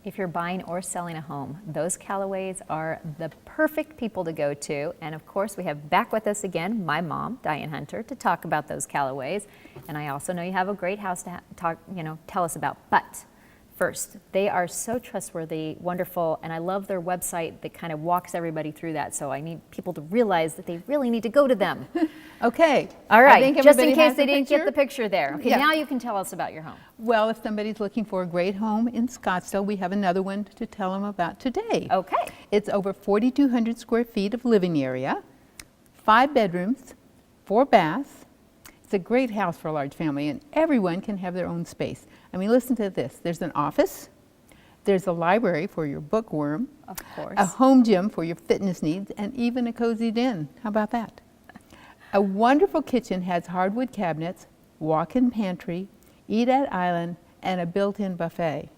If you're buying or selling a home, those Callaways are the perfect people to go to. And of course, we have back with us again my mom, Diane Hunter, to talk about those Callaways. And I also know you have a great house to tell us about. But first, they are so trustworthy, wonderful, and I love their website that kind of walks everybody through that. So I need people to realize that they really need to go to them. Okay. All right, just in case they didn't get the picture there. Okay, Yeah. now you can tell us about your home. Well, if somebody's looking for a great home in Scottsdale, we have another one to tell them about today. Okay. It's over 4,200 square feet of living area, 5 bedrooms, 4 baths. It's a great house for a large family, and everyone can have their own space. I mean, listen to this. There's an office, there's a library for your bookworm, Of course. a home gym for your fitness needs, and even a cozy den. How about that? A wonderful kitchen has hardwood cabinets, walk-in pantry, eat-at island, and a built-in buffet.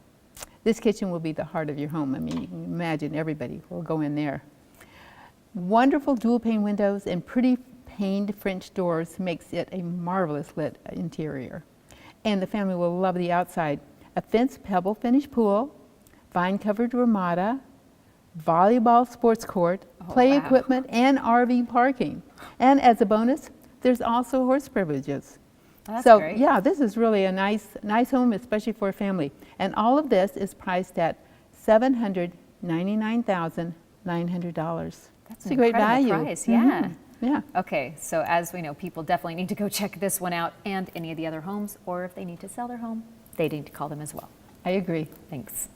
This kitchen will be the heart of your home. I mean, you can imagine everybody will go in there. Wonderful dual-pane windows and pretty paned French doors makes it a marvelous lit interior. And the family will love the outside. A fenced pebble-finish pool, vine-covered Ramada, volleyball sports court, play equipment, and RV parking. And as a bonus, there's also horse privileges. Oh, that's so great. yeah, this is really a nice home, especially for a family. And all of this is priced at $799,900. That's a great value. Price, yeah. Mhm. Yeah. Okay, so as we know, people definitely need to go check this one out and any of the other homes, or if they need to sell their home, they need to call them as well. I agree. Thanks.